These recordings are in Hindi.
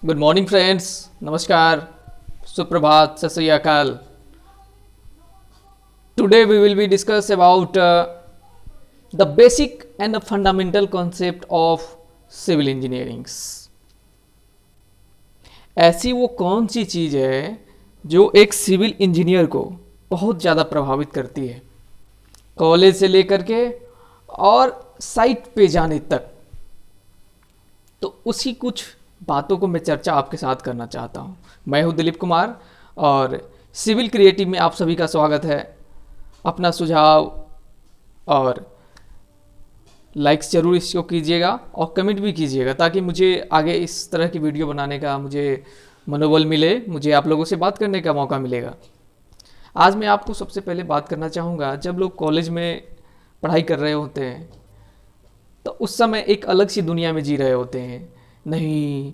गुड मॉर्निंग फ्रेंड्स, नमस्कार, सुप्रभात, सत श्री अकाल। Today we will be discuss about the basic and the fundamental concept of civil engineerings. ऐसी वो कौन सी चीज़ है जो एक सिविल इंजीनियर को बहुत ज़्यादा प्रभावित करती है, कॉलेज से लेकर के और साइट पे जाने तक। तो उसी कुछ बातों को मैं चर्चा आपके साथ करना चाहता हूँ। मैं हूँ दिलीप कुमार और सिविल क्रिएटिव में आप सभी का स्वागत है। अपना सुझाव और लाइक्स ज़रूर इसको कीजिएगा और कमेंट भी कीजिएगा ताकि मुझे आगे इस तरह की वीडियो बनाने का मुझे मनोबल मिले, मुझे आप लोगों से बात करने का मौका मिलेगा। आज मैं आपको सबसे पहले बात करना चाहूँगा, जब लोग कॉलेज में पढ़ाई कर रहे होते हैं तो उस समय एक अलग सी दुनिया में जी रहे होते हैं। नहीं,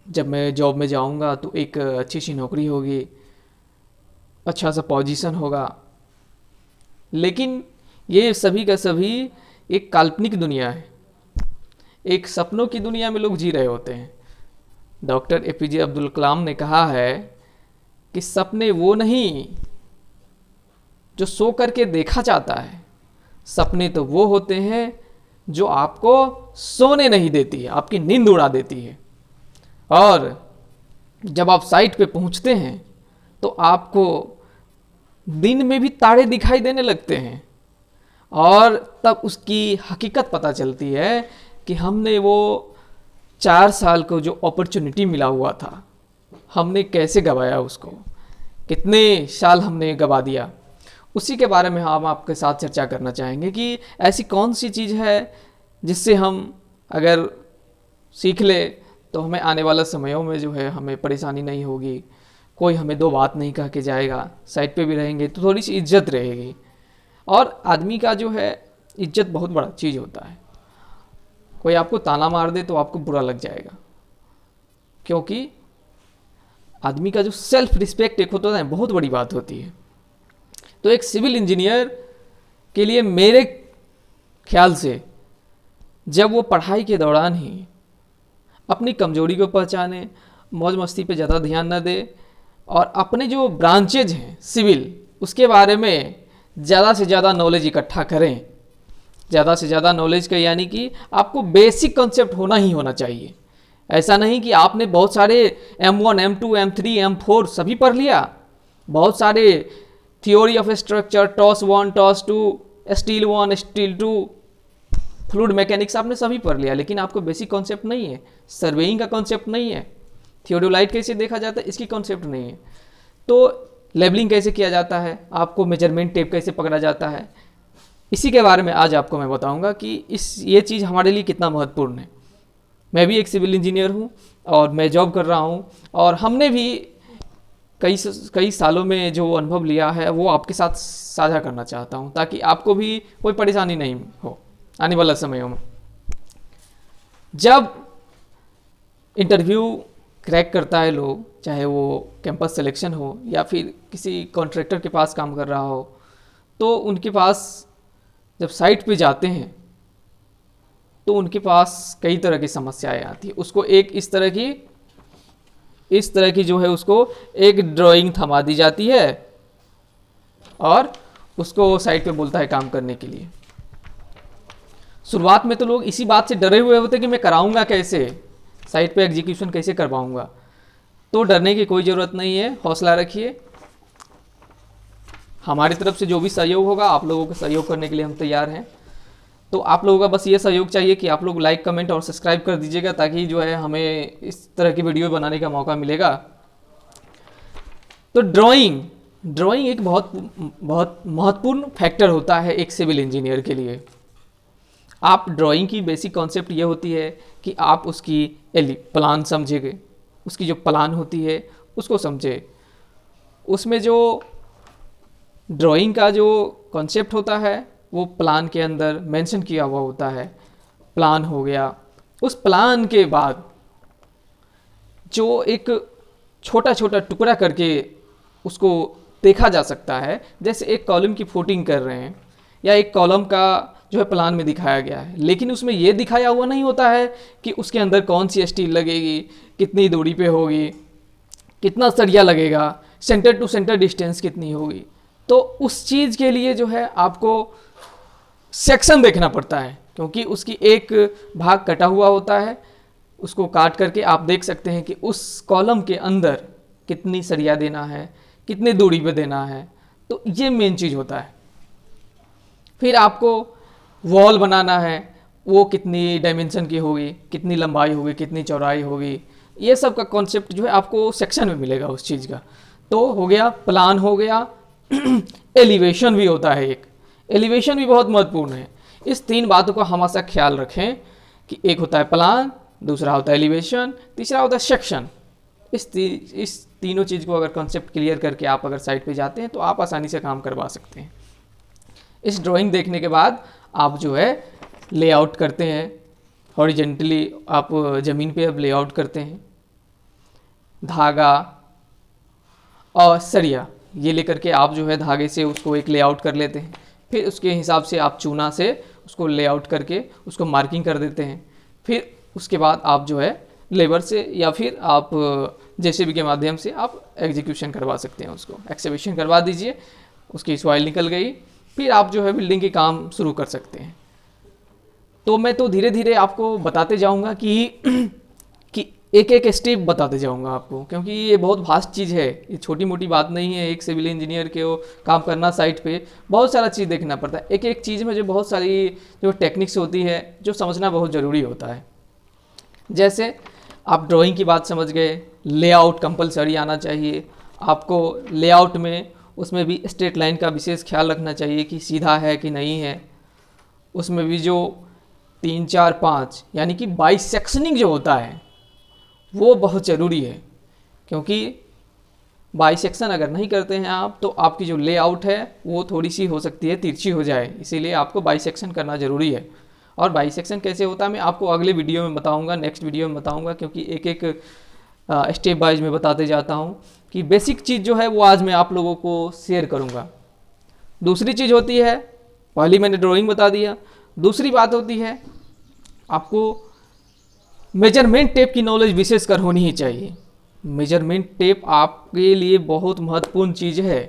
जब मैं जॉब में जाऊंगा तो एक अच्छी सी नौकरी होगी, अच्छा सा पोजीशन होगा। लेकिन ये सभी का सभी एक काल्पनिक दुनिया है, एक सपनों की दुनिया में लोग जी रहे होते हैं। डॉक्टर एपीजे अब्दुल कलाम ने कहा है कि सपने वो नहीं जो सो करके देखा जाता है, सपने तो वो होते हैं जो आपको सोने नहीं देती है, आपकी नींद उड़ा देती है। और जब आप साइट पे पहुंचते हैं तो आपको दिन में भी तारे दिखाई देने लगते हैं और तब उसकी हकीकत पता चलती है कि हमने वो 4 साल को जो अपॉर्चुनिटी मिला हुआ था, हमने कैसे गंवाया उसको, कितने साल हमने गंवा दिया। उसी के बारे में हम आपके साथ चर्चा करना चाहेंगे कि ऐसी कौन सी चीज़ है जिससे हम अगर सीख ले तो हमें आने वाला समयों में जो है हमें परेशानी नहीं होगी, कोई हमें दो बात नहीं कह के जाएगा, साइड पे भी रहेंगे तो थोड़ी सी इज्जत रहेगी। और आदमी का जो है इज्जत बहुत बड़ा चीज़ होता है। कोई आपको ताना मार दे तो आपको बुरा लग जाएगा, क्योंकि आदमी का जो सेल्फ रिस्पेक्ट एक होता है बहुत बड़ी बात होती है। तो एक सिविल इंजीनियर के लिए मेरे ख्याल से जब वो पढ़ाई के दौरान ही अपनी कमजोरी को पहचाने, मौज मस्ती पे ज़्यादा ध्यान न दे और अपने जो ब्रांचेज हैं सिविल उसके बारे में ज़्यादा से ज़्यादा नॉलेज इकट्ठा करें। ज़्यादा से ज़्यादा नॉलेज का यानी कि आपको बेसिक कॉन्सेप्ट होना ही होना चाहिए। ऐसा नहीं कि आपने बहुत सारे M1, M2, M3, M4 सभी पढ़ लिया, बहुत सारे theory of structure, toss 1, toss 2, steel 1, steel 2, fluid mechanics आपने सभी पढ़ लिया, लेकिन आपको बेसिक कॉन्सेप्ट नहीं है, सर्वेइंग का कॉन्सेप्ट नहीं है, थियोडोलाइट कैसे देखा जाता है इसकी कॉन्सेप्ट नहीं है, तो लेबलिंग कैसे किया जाता है, आपको मेजरमेंट टेप कैसे पकड़ा जाता है, इसी के बारे में आज आपको मैं बताऊंगा कि ये चीज़ हमारे लिए कितना महत्वपूर्ण है। मैं भी एक सिविल इंजीनियर हूँ और मैं जॉब कर रहा हूँ और हमने भी कई सालों में जो अनुभव लिया है वो आपके साथ साझा करना चाहता हूँ ताकि आपको भी कोई परेशानी नहीं हो आने वाला समयों में। जब इंटरव्यू क्रैक करता है लोग, चाहे वो कैंपस सिलेक्शन हो या फिर किसी कॉन्ट्रैक्टर के पास काम कर रहा हो, तो उनके पास जब साइट पे जाते हैं तो उनके पास कई तरह की समस्याएं आती है। उसको एक इस तरह की जो है उसको एक ड्राइंग थमा दी जाती है और उसको साइट पे बोलता है काम करने के लिए। शुरुआत में तो लोग इसी बात से डरे हुए होते कि मैं कराऊंगा कैसे, साइट पे एग्जीक्यूशन कैसे करवाऊंगा। तो डरने की कोई ज़रूरत नहीं है, हौसला रखिए। हमारी तरफ से जो भी सहयोग होगा आप लोगों को सहयोग करने के लिए हम तैयार हैं। तो आप लोगों का बस ये सहयोग चाहिए कि आप लोग लाइक, कमेंट और सब्सक्राइब कर दीजिएगा ताकि जो है हमें इस तरह की वीडियो बनाने का मौका मिलेगा। तो ड्राइंग एक बहुत महत्वपूर्ण फैक्टर होता है एक सिविल इंजीनियर के लिए। आप ड्राइंग की बेसिक कॉन्सेप्ट ये होती है कि आप उसकी प्लान समझेंगे, उसकी जो प्लान होती है उसको समझे। उसमें जो ड्राइंग का जो कॉन्सेप्ट होता है वो प्लान के अंदर मेंशन किया हुआ होता है। प्लान हो गया, उस प्लान के बाद जो एक छोटा छोटा टुकड़ा करके उसको देखा जा सकता है, जैसे एक कॉलम की फुटिंग कर रहे हैं या एक कॉलम का जो है प्लान में दिखाया गया है, लेकिन उसमें ये दिखाया हुआ नहीं होता है कि उसके अंदर कौन सी स्टील लगेगी, कितनी दूरी पे होगी, कितना सरिया लगेगा, सेंटर टू सेंटर डिस्टेंस कितनी होगी। तो उस चीज़ के लिए जो है आपको सेक्शन देखना पड़ता है, क्योंकि उसकी एक भाग कटा हुआ होता है, उसको काट करके आप देख सकते हैं कि उस कॉलम के अंदर कितनी सरिया देना है, कितनी दूरी पे देना है। तो ये मेन चीज़ होता है। फिर आपको वॉल बनाना है, वो कितनी डायमेंशन की होगी, कितनी लंबाई होगी, कितनी चौड़ाई होगी, ये सब का कॉन्सेप्ट जो है आपको सेक्शन में मिलेगा उस चीज़ का। तो हो गया प्लान, हो गया एलिवेशन भी होता है एक, एलिवेशन भी बहुत महत्वपूर्ण है। इस तीन बातों का हमेशा ख्याल रखें कि एक होता है प्लान, दूसरा होता है एलिवेशन, तीसरा होता है सेक्शन। इस तीनों चीज़ को अगर कॉन्सेप्ट क्लियर करके आप अगर साइट पे जाते हैं तो आप आसानी से काम करवा सकते हैं। इस ड्राइंग देखने के बाद आप जो है लेआउट करते हैं, हॉरिजेंटली आप ज़मीन पे अब लेआउट करते हैं, धागा और सरिया ये लेकर के आप जो है धागे से उसको एक लेआउट कर लेते हैं। फिर उसके हिसाब से आप चूना से उसको लेआउट करके उसको मार्किंग कर देते हैं। फिर उसके बाद आप जो है लेबर से या फिर आप जेसीबी के माध्यम से आप एग्जीक्यूशन करवा सकते हैं, उसको एक्सकेवेशन करवा दीजिए, उसकी सॉइल निकल गई, फिर आप जो है बिल्डिंग के काम शुरू कर सकते हैं। तो मैं तो धीरे धीरे आपको बताते जाऊंगा कि एक एक स्टेप बताते जाऊंगा आपको, क्योंकि ये बहुत वास्ट चीज़ है, ये छोटी मोटी बात नहीं है। एक सिविल इंजीनियर के वो काम करना साइट पे बहुत सारा चीज़ देखना पड़ता है। एक एक चीज़ में जो बहुत सारी जो टेक्निक्स होती है जो समझना बहुत ज़रूरी होता है। जैसे आप ड्राइंग की बात समझ गए, लेआउट कंपलसरी आना चाहिए आपको। लेआउट में उसमें भी स्ट्रेट लाइन का विशेष ख्याल रखना चाहिए कि सीधा है कि नहीं है। उसमें भी जो 3, 4, 5 यानी कि बाइसेक्शनिंग जो होता है वो बहुत ज़रूरी है, क्योंकि बाइसेक्शन अगर नहीं करते हैं आप तो आपकी जो लेआउट है वो थोड़ी सी हो सकती है तिरछी हो जाए, इसीलिए आपको बाइसेक्शन करना ज़रूरी है। और बाइसेक्शन कैसे होता है मैं आपको अगले वीडियो में बताऊंगा, नेक्स्ट वीडियो में बताऊंगा, क्योंकि एक एक स्टेप वाइज में बताते जाता हूं कि बेसिक चीज़ जो है वो आज मैं आप लोगों को शेयर करूंगा। दूसरी चीज़ होती है, पहली मैंने ड्राइंग बता दिया, दूसरी बात होती है आपको मेजरमेंट टेप की नॉलेज विशेषकर होनी ही चाहिए। मेजरमेंट टेप आपके लिए बहुत महत्वपूर्ण चीज़ है।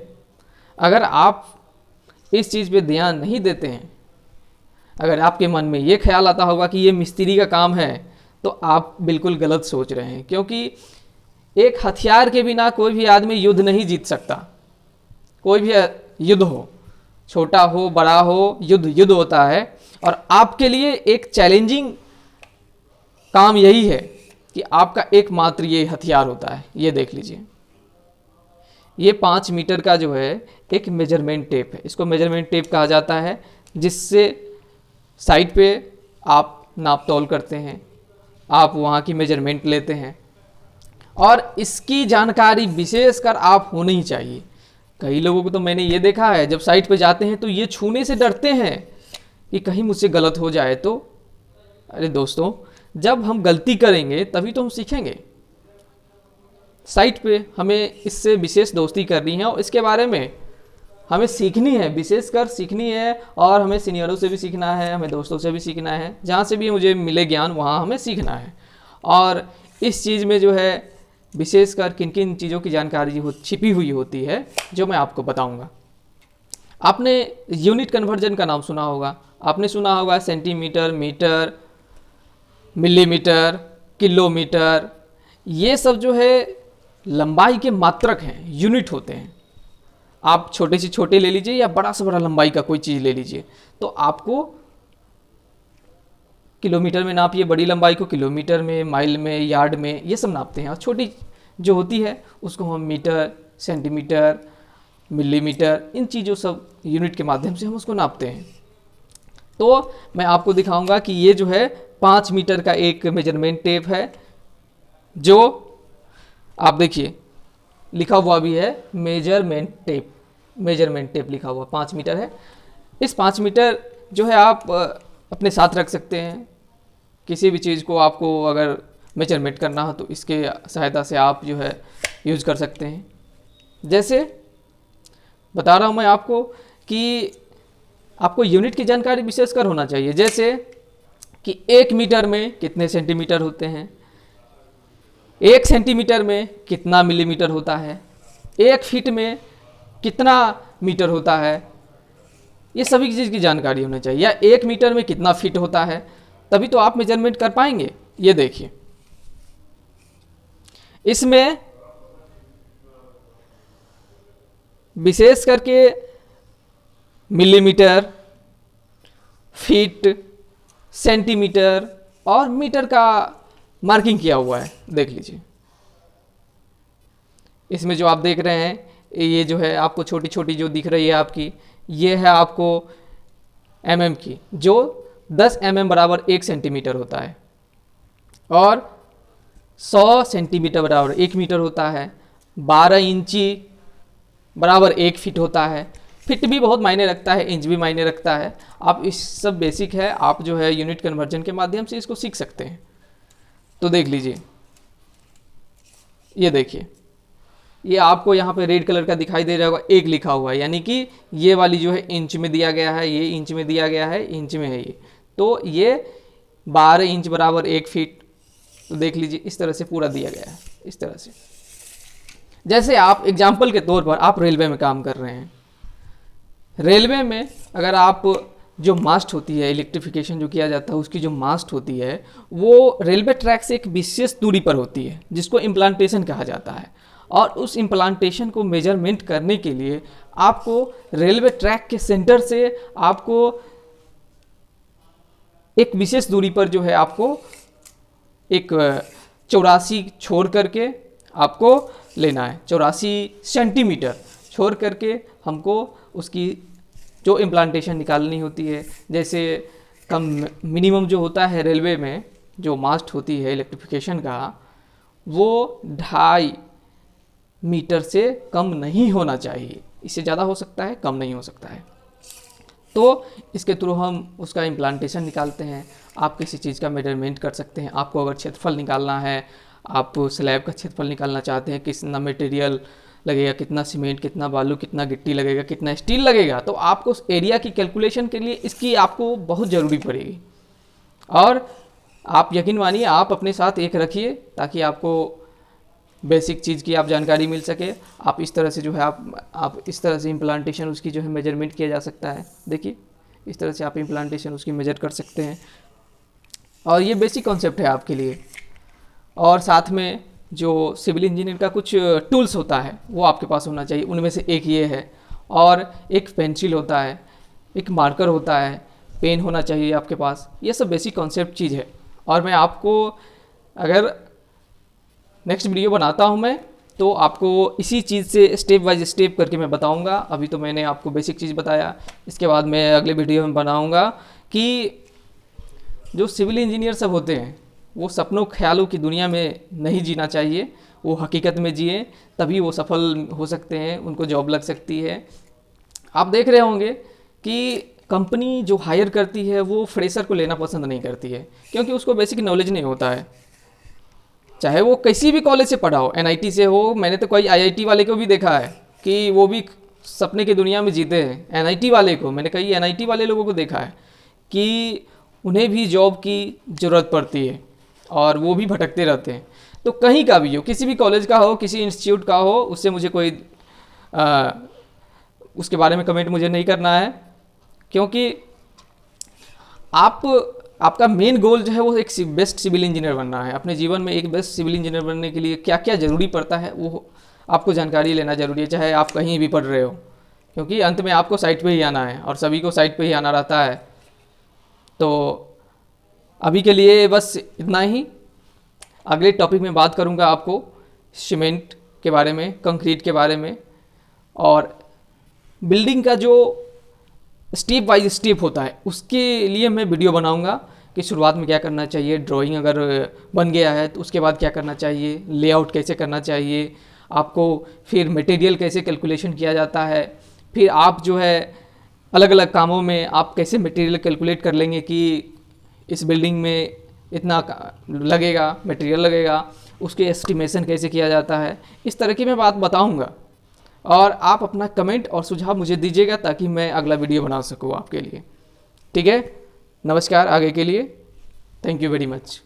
अगर आप इस चीज़ पे ध्यान नहीं देते हैं, अगर आपके मन में ये ख्याल आता होगा कि ये मिस्त्री का काम है, तो आप बिल्कुल गलत सोच रहे हैं, क्योंकि एक हथियार के बिना कोई भी आदमी युद्ध नहीं जीत सकता। कोई भी युद्ध हो, छोटा हो बड़ा हो, युद्ध युद्ध होता है। और आपके लिए एक चैलेंजिंग काम यही है कि आपका एकमात्र ये हथियार होता है। ये देख लीजिए, ये 5 मीटर का जो है एक मेजरमेंट टेप है, इसको मेजरमेंट टेप कहा जाता है, जिससे साइट पे आप नाप तोल करते हैं, आप वहाँ की मेजरमेंट लेते हैं, और इसकी जानकारी विशेषकर आप होनी ही चाहिए। कई लोगों को तो मैंने ये देखा है, जब साइट पे जाते हैं तो ये छूने से डरते हैं कि कहीं मुझसे गलत हो जाए तो। अरे दोस्तों, जब हम गलती करेंगे तभी तो हम सीखेंगे। साइट पे हमें इससे विशेष दोस्ती करनी है और इसके बारे में हमें सीखनी है, विशेषकर सीखनी है। और हमें सीनियरों से भी सीखना है, हमें दोस्तों से भी सीखना है, जहाँ से भी मुझे मिले ज्ञान वहाँ हमें सीखना है। और इस चीज़ में जो है विशेषकर किन किन चीज़ों की जानकारी छिपी हुई होती है जो मैं आपको बताऊँगा। आपने यूनिट कन्वर्जन का नाम सुना होगा, आपने सुना होगा सेंटीमीटर, मीटर, मिलीमीटर, किलोमीटर, ये सब जो है लंबाई के मात्रक हैं, यूनिट होते हैं। आप छोटे से छोटे ले लीजिए या बड़ा से बड़ा लंबाई का कोई चीज़ ले लीजिए, तो आपको किलोमीटर में नापिए, बड़ी लंबाई को किलोमीटर में, माइल में, यार्ड में, ये सब नापते हैं। और छोटी जो होती है उसको हम मीटर, सेंटीमीटर, मिलीमीटर, इन चीज़ों सब यूनिट के माध्यम से हम उसको नापते हैं। तो मैं आपको दिखाऊंगा कि ये जो है 5 मीटर का एक मेजरमेंट टेप है, जो आप देखिए लिखा हुआ भी है मेजरमेंट टेप, मेजरमेंट टेप लिखा हुआ 5 मीटर है। इस 5 मीटर जो है आप अपने साथ रख सकते हैं। किसी भी चीज़ को आपको अगर मेजरमेंट करना हो तो इसके सहायता से आप जो है यूज़ कर सकते हैं। जैसे बता रहा हूँ मैं आपको कि आपको यूनिट की जानकारी विशेषकर होना चाहिए, जैसे कि 1 मीटर में कितने सेंटीमीटर होते हैं, 1 सेंटीमीटर में कितना मिलीमीटर होता है, 1 फीट में कितना मीटर होता है, ये सभी चीज़ की जानकारी होनी चाहिए। या 1 मीटर में कितना फीट होता है, तभी तो आप मेजरमेंट कर पाएंगे। ये देखिए, इसमें विशेष करके मिलीमीटर, फीट, सेंटीमीटर और मीटर का मार्किंग किया हुआ है। देख लीजिए, इसमें जो आप देख रहे हैं ये जो है आपको छोटी छोटी जो दिख रही है आपकी, ये है आपको mm की, जो 10 mm बराबर 1 सेंटीमीटर होता है, और 100 सेंटीमीटर बराबर 1 मीटर होता है, 12 इंची बराबर 1 फीट होता है। फिट भी बहुत मायने रखता है, इंच भी मायने रखता है। आप इस सब बेसिक है, आप जो है यूनिट कन्वर्जन के माध्यम से इसको सीख सकते हैं। तो देख लीजिए, ये देखिए, ये आपको यहाँ पे रेड कलर का दिखाई दे रहा होगा, 1 लिखा हुआ है, यानी कि ये वाली जो है इंच में दिया गया है, ये इंच में दिया गया है, इंच में है ये, तो ये 12 इंच बराबर 1 फीट। तो देख लीजिए, इस तरह से पूरा दिया गया है, इस तरह से। जैसे आप एग्जाम्पल के तौर पर आप रेलवे में काम कर रहे हैं, रेलवे में अगर आप जो मास्ट होती है, इलेक्ट्रिफिकेशन जो किया जाता है, उसकी जो मास्ट होती है वो रेलवे ट्रैक से एक विशेष दूरी पर होती है, जिसको इम्प्लांटेशन कहा जाता है। और उस इम्प्लांटेशन को मेजरमेंट करने के लिए आपको रेलवे ट्रैक के सेंटर से आपको एक विशेष दूरी पर जो है आपको एक 84 छोड़ करके आपको लेना है, 84 सेंटीमीटर छोड़ करके हमको उसकी जो इम्प्लांटेशन निकालनी होती है। जैसे कम मिनिमम जो होता है रेलवे में, जो मास्ट होती है इलेक्ट्रिफिकेशन का, वो 2.5 मीटर से कम नहीं होना चाहिए। इससे ज़्यादा हो सकता है, कम नहीं हो सकता है। तो इसके थ्रू हम उसका इम्प्लांटेशन निकालते हैं। आप किसी चीज़ का मेजरमेंट कर सकते हैं। आपको अगर क्षेत्रफल निकालना है, आप स्लैब का क्षेत्रफल निकालना चाहते हैं, कितना मटेरियल लगेगा, कितना सीमेंट, कितना बालू, कितना गिट्टी लगेगा, कितना स्टील लगेगा, तो आपको उस एरिया की कैलकुलेशन के लिए इसकी आपको बहुत ज़रूरी पड़ेगी। और आप यकीन मानिए, आप अपने साथ एक रखिए ताकि आपको बेसिक चीज़ की आप जानकारी मिल सके। आप इस तरह से जो है आप इस तरह से इम्प्लांटेशन उसकी जो है मेजरमेंट किया जा सकता है। देखिए, इस तरह से आप इम्प्लांटेशन उसकी मेजर कर सकते हैं, और ये बेसिक कॉन्सेप्ट है आपके लिए। और साथ में जो सिविल इंजीनियर का कुछ टूल्स होता है वो आपके पास होना चाहिए। उनमें से एक ये है, और एक पेंसिल होता है, एक मार्कर होता है, पेन होना चाहिए आपके पास। ये सब बेसिक कॉन्सेप्ट चीज़ है। और मैं आपको अगर नेक्स्ट वीडियो बनाता हूँ मैं, तो आपको इसी चीज़ से स्टेप बाय स्टेप करके मैं बताऊँगा। अभी तो मैंने आपको बेसिक चीज़ बताया, इसके बाद मैं अगले वीडियो में बनाऊँगा कि जो सिविल इंजीनियर सब होते हैं वो सपनों ख्यालों की दुनिया में नहीं जीना चाहिए, वो हकीकत में जिए, तभी वो सफल हो सकते हैं, उनको जॉब लग सकती है। आप देख रहे होंगे कि कंपनी जो हायर करती है वो फ्रेशर को लेना पसंद नहीं करती है, क्योंकि उसको बेसिक नॉलेज नहीं होता है। चाहे वो किसी भी कॉलेज से पढ़ा हो, NIT से हो, मैंने तो कोई IIT वाले को भी देखा है कि वो भी सपने की दुनिया में जीते हैं। NIT वाले को मैंने कई NIT वाले लोगों को देखा है कि उन्हें भी जॉब की ज़रूरत पड़ती है और वो भी भटकते रहते हैं। तो कहीं का भी हो, किसी भी कॉलेज का हो, किसी इंस्टीट्यूट का हो, उससे मुझे कोई उसके बारे में कमेंट मुझे नहीं करना है, क्योंकि आपका मेन गोल जो है वो एक बेस्ट सिविल इंजीनियर बनना है। अपने जीवन में एक बेस्ट सिविल इंजीनियर बनने के लिए क्या क्या ज़रूरी पड़ता है वो आपको जानकारी लेना ज़रूरी है, चाहे आप कहीं भी पढ़ रहे हो, क्योंकि अंत में आपको साइट पे ही आना है और सभी को साइट पे ही आना रहता है। तो अभी के लिए बस इतना ही। अगले टॉपिक में बात करूंगा आपको सीमेंट के बारे में, कंक्रीट के बारे में, और बिल्डिंग का जो स्टेप बाय स्टेप होता है उसके लिए मैं वीडियो बनाऊंगा कि शुरुआत में क्या करना चाहिए, ड्राइंग अगर बन गया है तो उसके बाद क्या करना चाहिए, लेआउट कैसे करना चाहिए आपको, फिर मटेरियल कैसे कैलकुलेशन किया जाता है, फिर आप जो है अलग अलग कामों में आप कैसे मटेरियल कैलकुलेट कर लेंगे कि इस बिल्डिंग में इतना लगेगा, मटेरियल लगेगा, उसके एस्टिमेशन कैसे किया जाता है। इस तरह की मैं बात बताऊंगा। और आप अपना कमेंट और सुझाव मुझे दीजिएगा ताकि मैं अगला वीडियो बना सकूँ आपके लिए। ठीक है, नमस्कार। आगे के लिए थैंक यू वेरी मच।